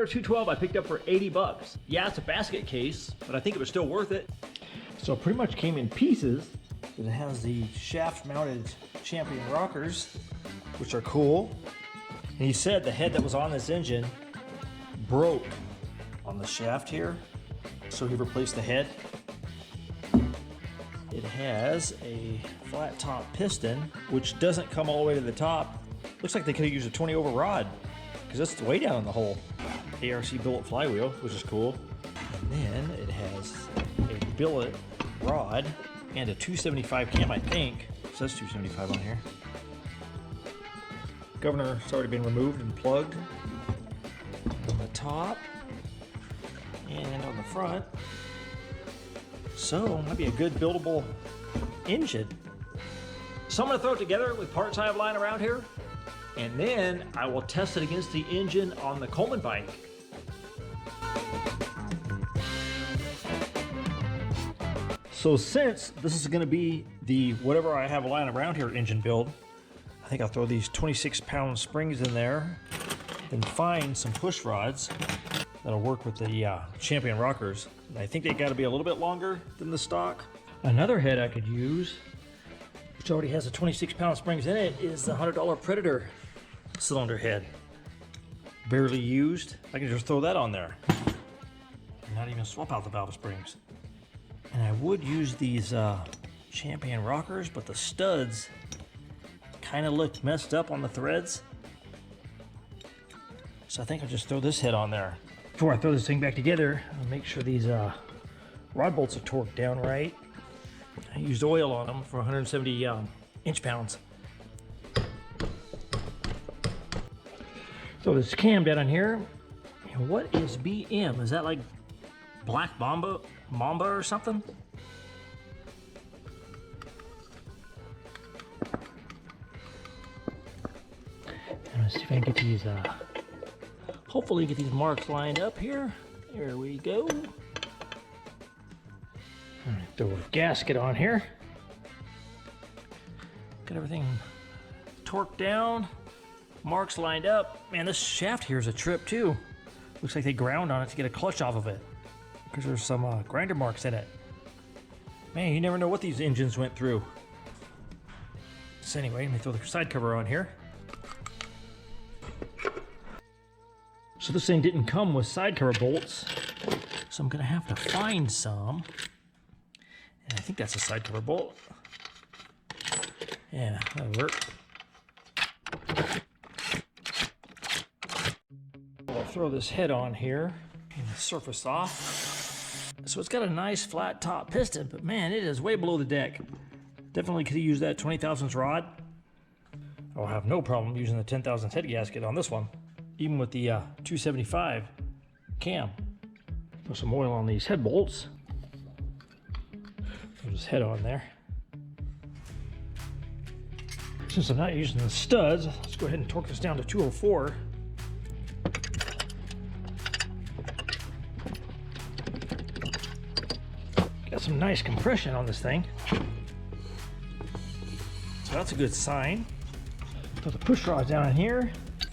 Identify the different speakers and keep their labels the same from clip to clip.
Speaker 1: Governor 212 I picked up for 80 bucks. Yeah, it's a basket case, but I think it was still worth it. So it pretty much came in pieces. It has the shaft mounted Champion rockers, which are cool. And he said the head that was on this engine broke on the shaft here, so he replaced the head. It has a flat top piston, which doesn't come all the way to the top. Looks like they could have used a 20 over rod, because that's way down in the hole. ARC billet flywheel, which is cool. And then it has a billet rod and a 275 cam, I think. It says 275 on here. Governor's already been removed and plugged on the top and on the front. So, might be a good buildable engine. So I'm gonna throw it together with parts I have lying around here, and then I will test it against the engine on the Coleman bike. So since this is gonna be the whatever I have lying around here engine build, I think I'll throw these 26-pound springs in there and find some push rods that'll work with the Champion rockers. And I think they gotta be a little bit longer than the stock. Another head I could use, which already has a 26-pound springs in it, is the $100 Predator cylinder head. Barely used. I can just throw that on there. Not even swap out the valve springs. And I would use these Champion rockers, but the studs kind of look messed up on the threads. So I think I'll just throw this head on there. Before I throw this thing back together, I'll make sure these rod bolts are torqued down right. I used oil on them for 170 inch-pounds. So this cam down in here, and what is BM? Is that like Black Mamba or something? Let's see if I can get these, hopefully get these marks lined up here. There we go. All right, throw a gasket on here. Got everything torqued down, marks lined up. Man, this shaft here is a trip too. Looks like they ground on it to get a clutch off of it, because there's some grinder marks in it. Man, you never know what these engines went through. So anyway, let me throw the side cover on here. So this thing didn't come with side cover bolts, so I'm gonna have to find some. And I think that's a side cover bolt. Yeah, that'll work. I'll throw this head on here and the surface off. So it's got a nice flat top piston, but man, it is way below the deck. Definitely could have used that 20 thousandths rod. I'll have no problem using the 10 thousandths head gasket on this one, even with the 275 cam. Put some oil on these head bolts. Throw this head on there. Since I'm not using the studs, let's go ahead and torque this down to 204. Got some nice compression on this thing. So that's a good sign. Put the push rods down in here.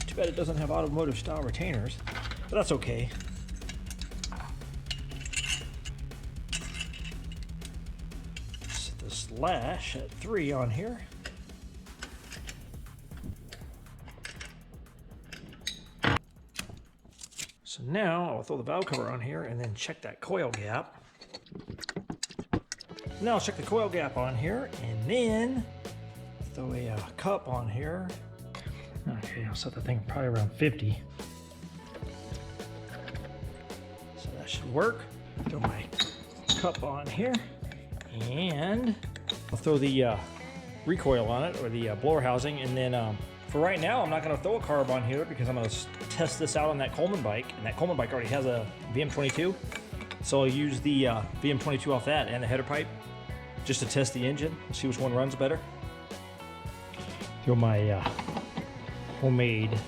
Speaker 1: Too bad it doesn't have automotive style retainers, but that's okay. Set the slash at 3 on here. So now I'll throw the valve cover on here and then check that coil gap. Now I'll check the coil gap on here and then throw a cup on here. Okay, I'll set the thing probably around 50. So that should work. Throw my cup on here and I'll throw the recoil on it, or the blower housing, and then for right now I'm not going to throw a carb on here because I'm going to test this out on that Coleman bike, and that Coleman bike already has a VM22, so I'll use the VM22 off that and the header pipe just to test the engine, see which one runs better. Throw my homemade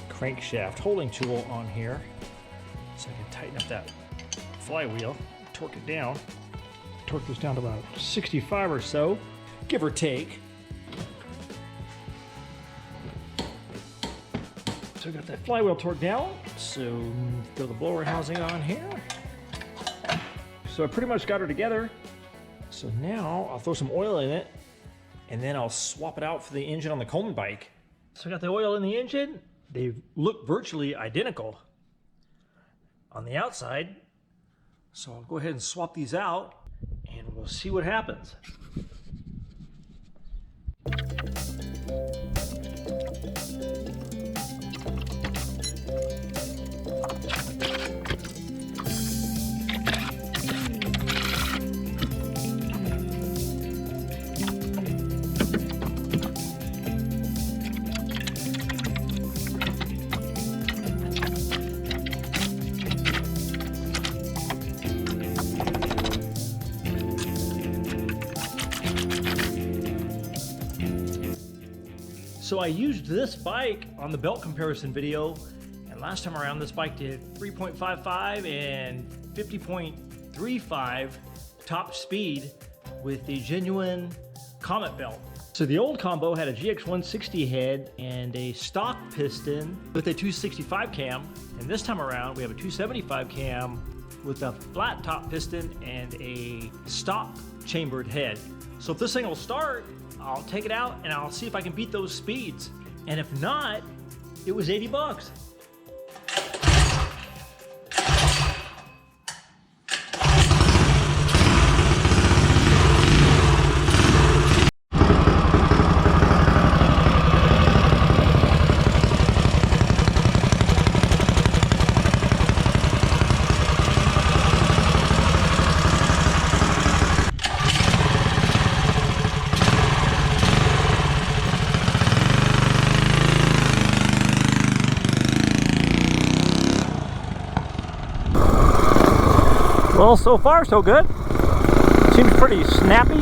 Speaker 1: crankshaft holding tool on here so I can tighten up that flywheel, torque it down. Torque this down to about 65 or so, give or take. So we got that flywheel torqued down. So throw the blower housing on here. So I pretty much got her together. So now I'll throw some oil in it and then I'll swap it out for the engine on the Coleman bike. So I got the oil in the engine. They look virtually identical on the outside. So I'll go ahead and swap these out and we'll see what happens. So I used this bike on the belt comparison video, and last time around this bike did 3.55 and 50.35 top speed with the genuine Comet belt. So the old combo had a GX160 head and a stock piston with a 265 cam, and this time around we have a 275 cam with a flat top piston and a stock chambered head. So if this thing will start, I'll take it out and I'll see if I can beat those speeds. And if not, it was 80 bucks. Well, so far so good. Seems pretty snappy.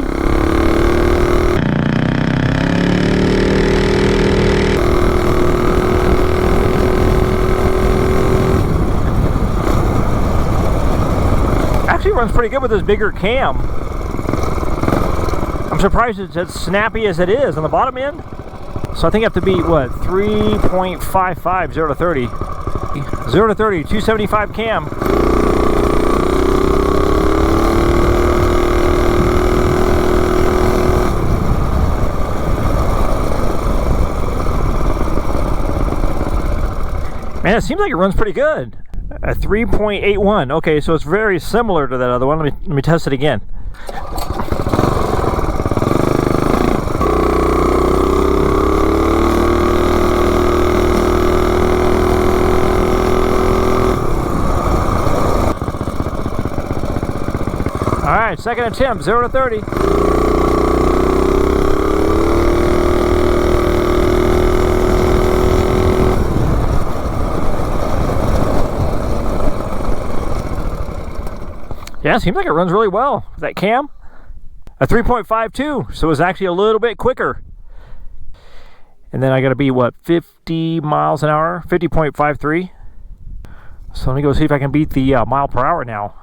Speaker 1: Actually runs pretty good with this bigger cam. I'm surprised it's as snappy as it is on the bottom end. So I think I have to beat, what, 3.55 0 to 30. 0 to 30, 275 cam. Man, it seems like it runs pretty good. A 3.81. Okay, so it's very similar to that other one. Let me test it again. All right, second attempt, 0 to 30. Yeah, it seems like it runs really well. That cam, a 3.52, so it was actually a little bit quicker. And then I got to be, what, 50 miles an hour, 50.53. So let me go see if I can beat the mile per hour now.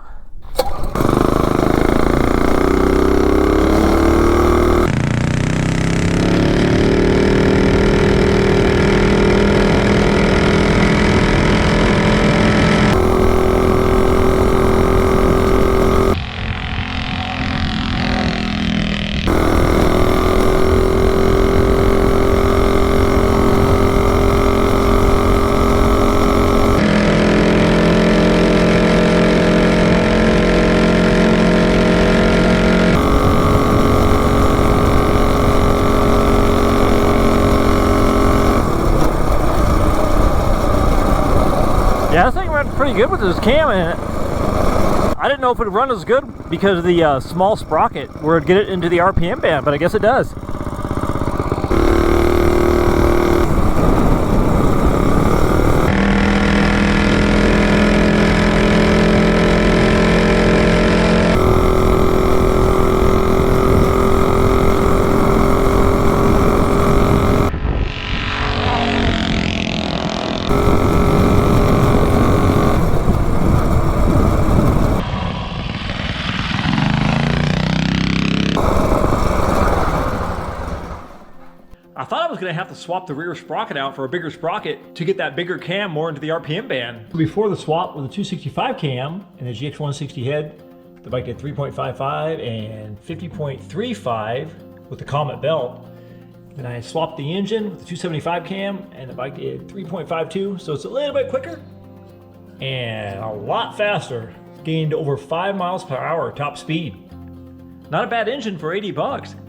Speaker 1: Yeah, this thing ran pretty good with this cam in it. I didn't know if it would run as good because of the small sprocket where it'd get it into the RPM band, but I guess it does. was going to have to swap the rear sprocket out for a bigger sprocket to get that bigger cam more into the RPM band. Before the swap with the 265 cam and the GX160 head, the bike did 3.55 and 50.35 with the Comet belt. Then I swapped the engine with the 275 cam and the bike did 3.52, so it's a little bit quicker and a lot faster. Gained over 5 miles per hour top speed. Not a bad engine for $80.